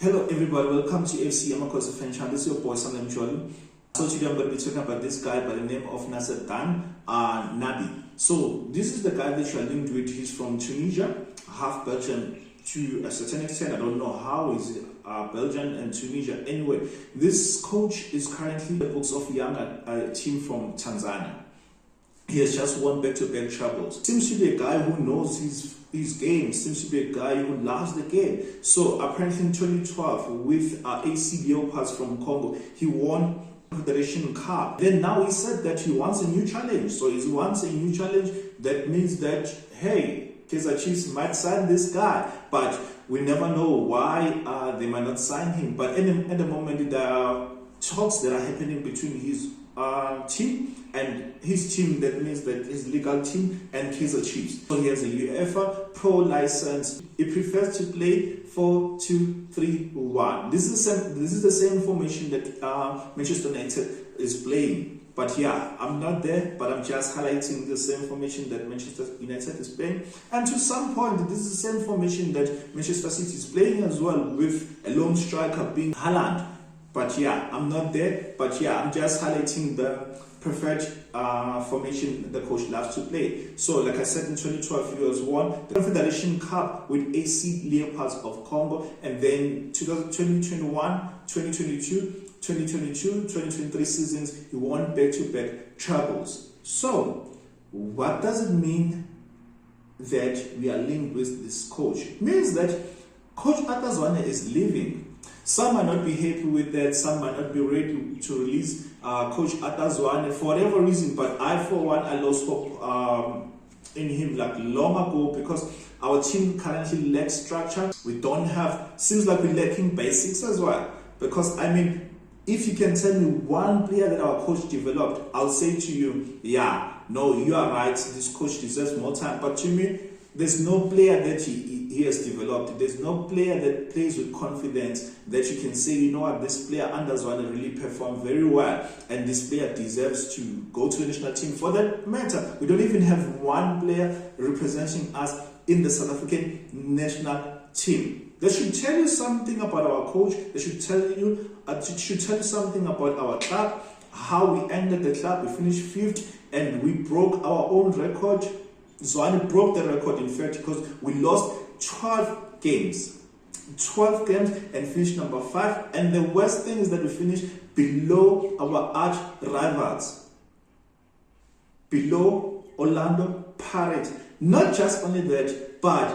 Hello everybody, welcome to FC Amakhosi fan channel. This is your boy Sam Jolly. So today I'm going to be talking about this guy by the name of Nabi. So this is the guy that you are linked with. He's from Tunisia, half Belgian to a certain extent. I don't know how is Belgian and Tunisia. Anyway, this coach is currently the books of young team from Tanzania. He has just won back-to-back trebles. Seems to be a guy who knows his game. Seems to be a guy who loves the game. So apparently in 2012 with AC Leopards from Congo, he won Confederation Cup. Then now he said that he wants a new challenge. So if he wants a new challenge, that means that, hey, Kaizer Chiefs might sign this guy. But we never know why they might not sign him. But at the moment, there are talks that are happening between his team and his team, that means that his legal team and Kaizer Chiefs. So he has a UEFA Pro license. He prefers to play 4-2-3-1. This is the same formation that Manchester United is playing. But yeah, I'm not there, but I'm just highlighting the same formation that Manchester United is playing. And to some point, this is the same formation that Manchester City is playing as well, with a lone striker being Haaland. But yeah, I'm not there. But yeah, I'm just highlighting the preferred formation the coach loves to play. So like I said, in 2012 he has won the Confederation Cup with AC Leopards of Congo, and then 2021, 2022, 2023 seasons he won back-to-back trebles. So what does it mean that we are linked with this coach? It means that Coach Auther Zwane is leaving. Some might not be happy with that, some might not be ready to release Coach Auther Zwane for whatever reason, but I, for one, I lost hope in him like long ago, because our team currently lacks structure. We don't have, seems like we're lacking basics as well. Because, I mean, if you can tell me one player that our coach developed, I'll say to you, yeah, no, you are right, this coach deserves more time. But to me, there's no player that he has developed. There's no player that plays with confidence that you can say, you know what, this player Auther Zwane really performed very well, and this player deserves to go to the national team. For that matter, we don't even have one player representing us in the South African national team. That should tell you something about our coach. That should tell you something about our club, how we ended the club. We finished 5th and we broke our own record. Zwane broke the record, in fact, because we lost 12 games and finished number 5. And the worst thing is that we finished below our arch rivals, below Orlando Pirates. Not just only that, but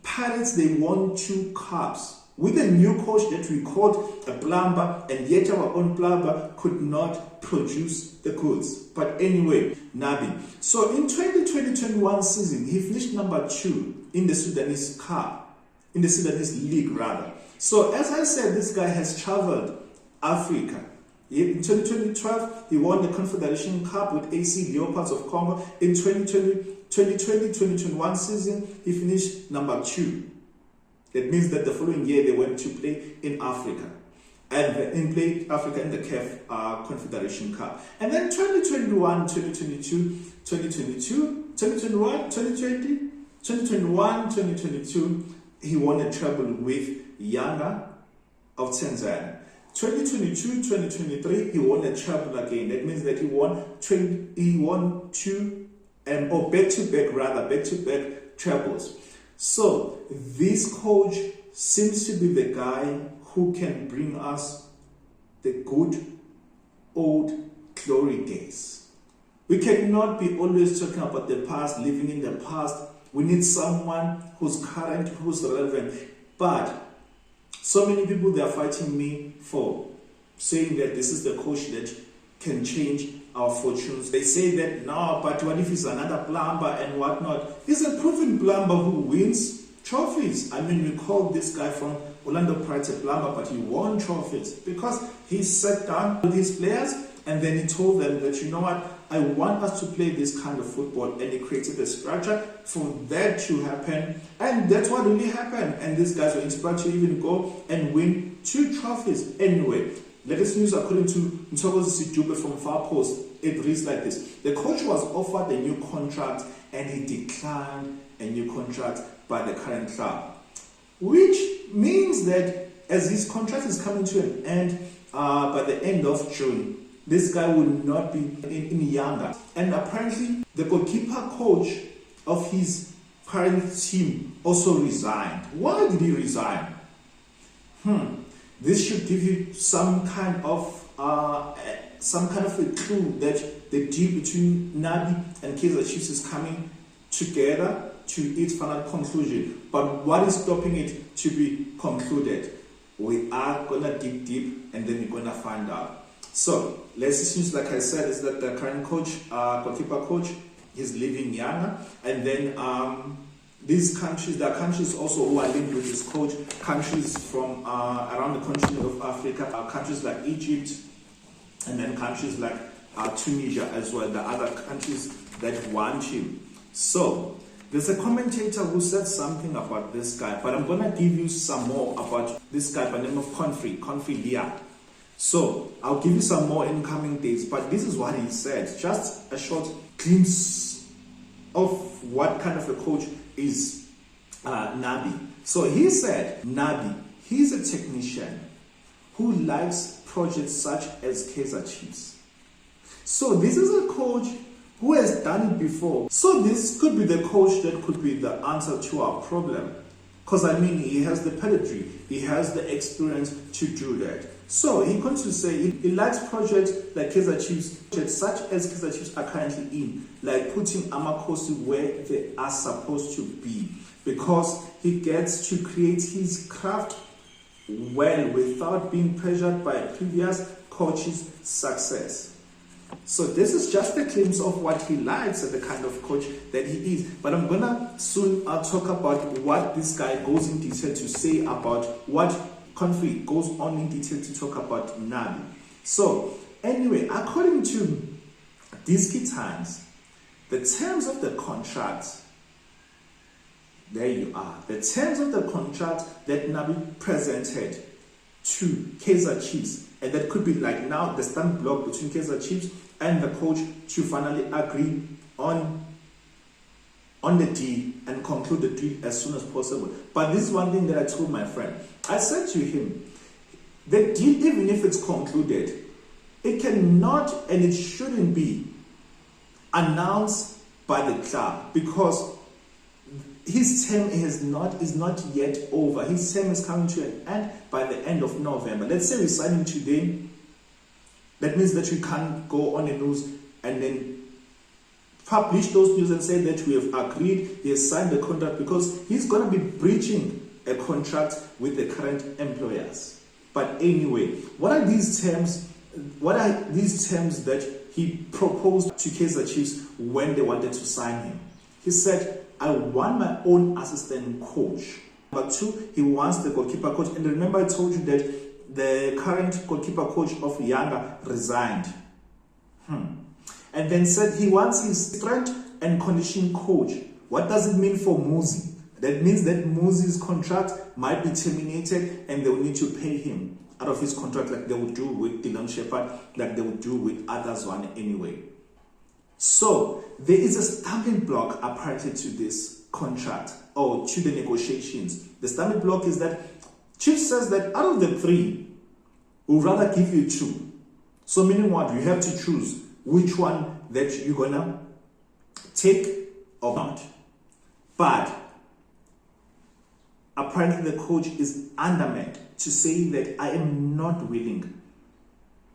Pirates, they won 2 cups with a new coach that we called a plumber, and yet our own plumber could not produce the goods. But anyway, Nabi. So in 2020-21 season, he finished number 2 in the Sudanese Cup, in the Sudanese League rather. So as I said, this guy has traveled Africa. In 2012, he won the Confederation Cup with AC Leopards of Congo. In 2020-2021 season, he finished number 2. That means that the following year they went to play in Africa, and played Africa in the CAF Confederation Cup. And then 2021, 2022, 2022, he won a treble with Yanga of Tanzania. 2022-2023, he won a treble again. That means that he won back-to-back trebles. So this coach seems to be the guy who can bring us the good old glory days. We cannot be always talking about the past, living in the past. We need someone who's current, who's relevant. But so many people, they are fighting me for saying that this is the coach that can change our fortunes. They say that, no, but what if he's another plumber and whatnot? He's a proven plumber who wins trophies. I mean, we call this guy from Orlando Pirates a plumber, but he won trophies because he sat down with his players and then he told them that, you know what, I want us to play this kind of football, and he created a structure for that to happen, and that's what really happened. And these guys were inspired to even go and win 2 trophies. Anyway, latest news according to Amakhosi from Far Post, it reads like this. The coach was offered a new contract and he declined a new contract by the current club, which means that as his contract is coming to an end by the end of June, this guy will not be in Yanga. And apparently, the goalkeeper coach of his current team also resigned. Why did he resign? This should give you some kind of a clue that the deal between Nabi and Kaizer Chiefs is coming together to its final conclusion. But what is stopping it to be concluded? We are gonna dig deep and then we're gonna find out. So let's assume, like I said, is that the current coach, goalkeeper coach, is leaving Ghana, and then these countries, there are countries also who are linked with this coach, countries from around the continent of Africa, countries like Egypt, and then countries like Tunisia as well, the other countries that want him. So there's a commentator who said something about this guy, but I'm gonna give you some more about this guy by the name of Confrey Leah. So I'll give you some more in coming days, but this is what he said. Just a short glimpse of what kind of a coach is Nabi. So he said, Nabi, he's a technician who likes projects such as Kaizer Chiefs. So this is a coach who has done it before. So this could be the coach that could be the answer to our problem. Because I mean, he has the pedigree, he has the experience to do that. So he continues to say he likes projects like Kaizer Chiefs, projects such as Kaizer Chiefs are currently in, like putting Amakhosi where they are supposed to be, because he gets to create his craft well without being pressured by previous coaches' success. So this is just a glimpse of what he likes and the kind of coach that he is. But I'm gonna soon talk about what this guy goes in detail to say about what Confrey goes on in detail to talk about Nabi. So anyway, according to Disky Times, the terms of the contract, there you are, the terms of the contract that Nabi presented to Kaizer Chiefs, and that could be like now the stand block between Kaizer Chiefs and the coach to finally agree on the deal and conclude the deal as soon as possible. But this is one thing that I told my friend. I said to him, the deal, even if it's concluded, it cannot and it shouldn't be announced by the club, because his term is not yet over. His term is coming to an end by the end of November. Let's say we sign him today. That means that we can't go on the news and then publish those news and say that we have agreed, he has signed the contract, because he's going to be breaching a contract with the current employers. But anyway, what are these terms that he proposed to Kaizer Chiefs when they wanted to sign him? He said, I want my own assistant coach. Number two, he wants the goalkeeper coach. And remember I told you that the current goalkeeper coach of Yanga resigned. And then said he wants his strength and conditioning coach. What does it mean for Muzi? That means that Muzi's contract might be terminated and they will need to pay him out of his contract, like they would do with Sheppard, like they would do with Auther Zwane anyway. So there is a stumbling block apparently to this contract or to the negotiations. The stumbling block is that Chief says that out of the three, we'll rather give you two. So meaning what? You have to choose which one that you're gonna take or not. But apparently the coach is undermined to say that I am not willing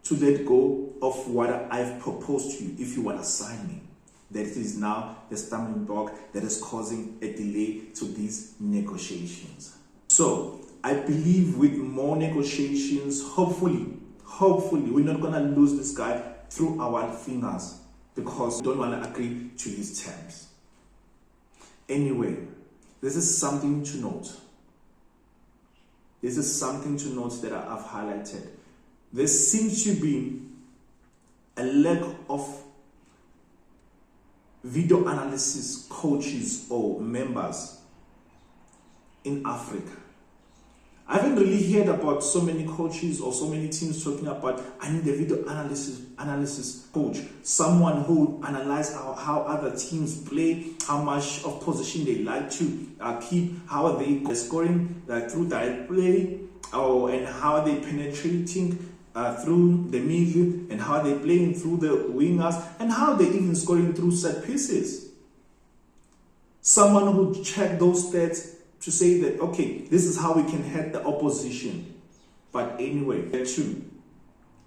to let go of what I've proposed to you if you want to sign me. That is now the stumbling block that is causing a delay to these negotiations. So I believe with more negotiations, hopefully, we're not going to lose this guy through our fingers because we don't want to agree to his terms. Anyway, this is something to note. This is something to note that I've highlighted. There seems to be a lack of video analysis coaches or members in Africa. I haven't really heard about so many coaches or so many teams talking about, I need a video analysis coach, someone who analyzes how other teams play, how much of position they like to keep, how are they scoring through direct play, and how they penetrating through the middle, and how they playing through the wingers, and how they even scoring through set pieces. Someone who check those stats to say that, okay, this is how we can hurt the opposition. But anyway, that's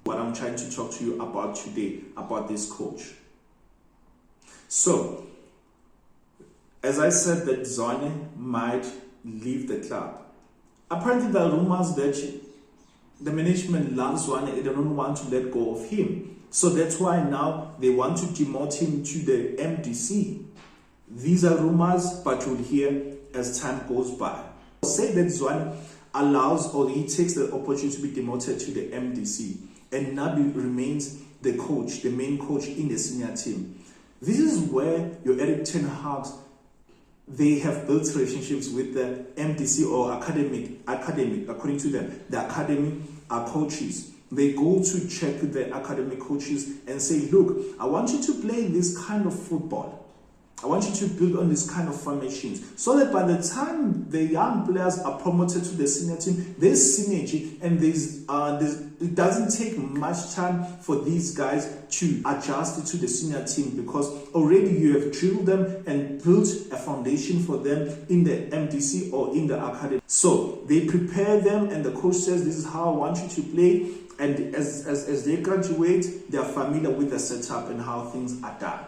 what I'm trying to talk to you about today, about this coach. So, as I said, that Zwane might leave the club. Apparently, there are rumors that the management loves Zwane and they don't want to let go of him. So that's why now they want to demote him to the MDC. These are rumors, but you'll hear as time goes by. Say that Zwane allows, or he takes the opportunity to be demoted to the MDC, and Nabi remains the coach, the main coach in the senior team. This is where your Eric Ten Hag's, they have built relationships with the MDC or academic, according to them, the academy coaches. They go to check the academic coaches and say, look, I want you to play this kind of football. I want you to build on this kind of formations so that by the time the young players are promoted to the senior team, there's synergy and it doesn't take much time for these guys to adjust to the senior team, because already you have drilled them and built a foundation for them in the MDC or in the academy. So they prepare them and the coach says, this is how I want you to play. And as they graduate, they are familiar with the setup and how things are done.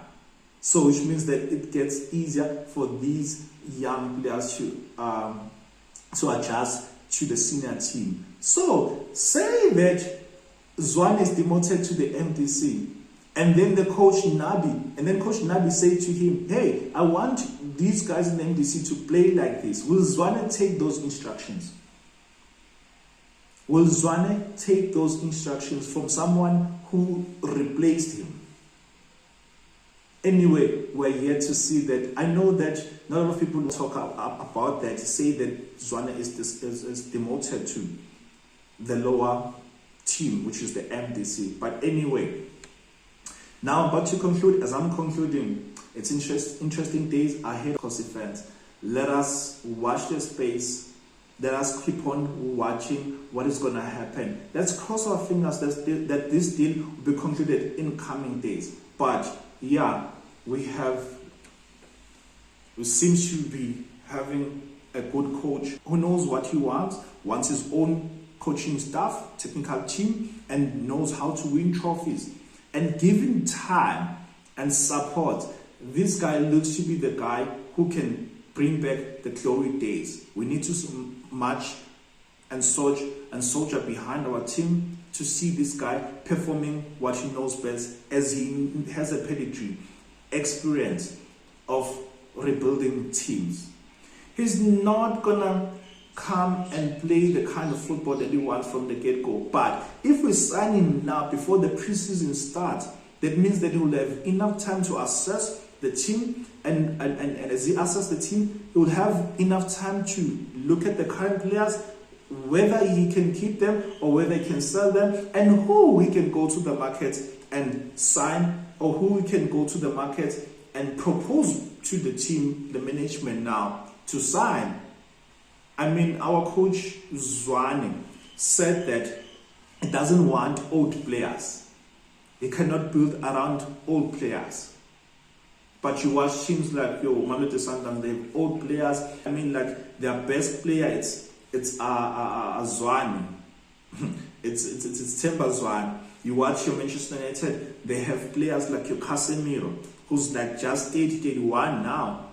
So which means that it gets easier for these young players to adjust to the senior team. So say that Zwane is demoted to the MDC, and then the coach Nabi say to him, hey, I want these guys in the MDC to play like this. Will Zwane take those instructions? Will Zwane take those instructions from someone who replaced him? Anyway, we're here to see that. I know that not a lot of people talk about that, say that Zwane is demoted to the lower team, which is the MDC. But anyway, now, but to conclude, as I'm concluding, it's interesting days ahead, Amakhosi fans. Let us watch the space. Let us keep on watching what is going to happen. Let's cross our fingers that this deal will be concluded in coming days. But yeah, we seem to be having a good coach who knows what he wants his own coaching staff, technical team, and knows how to win trophies. And given time and support, this guy looks to be the guy who can bring back the glory days. We need to march and soldier behind our team to see this guy performing what he knows best, as he has a pedigree, experience of rebuilding teams. He's not gonna come and play the kind of football that he wants from the get-go. But if we sign him now before the preseason starts, that means that he will have enough time to assess the team, and as he assesses the team, he will have enough time to look at the current players, whether he can keep them or whether he can sell them, and who he can go to the market and sign, or who we can go to the market and propose to the team, the management now, to sign. I mean, our coach Zwane said that he doesn't want old players. He cannot build around old players. But you watch teams like Mamelodi Sundowns, they have old players. I mean, like their best player, it's Zwane. it's Zwane. You watch your Manchester United, they have players like your Casemiro, who's like just 31 now.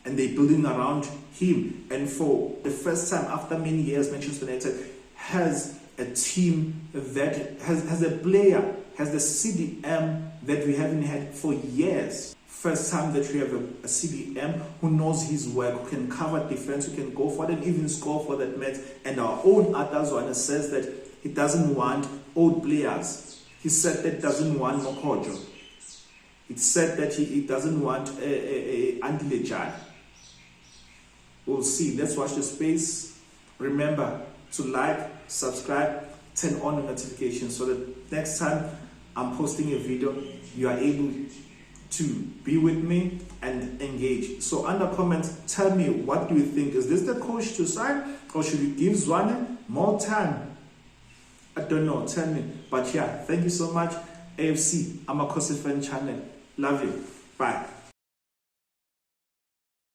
And they're building around him. And for the first time after many years, Manchester United has a team that has a player, has the CDM that we haven't had for years. First time that we have a CDM who knows his work, who can cover defense, who can go for it and even score for that match. And our own Auther Zwane says that he doesn't want old players. He said that he doesn't want Mokojo. It said that he doesn't want Andilejai. We'll see. Let's watch the space. Remember to like, subscribe, turn on the notifications so that next time I'm posting a video, you are able to be with me and engage. So under comments, tell me, what do you think? Is this the coach to sign, Or should we give Zwane more time? I don't know, tell me. But yeah, thank you so much. AFC, Amakhosi fan channel. Love you. Bye.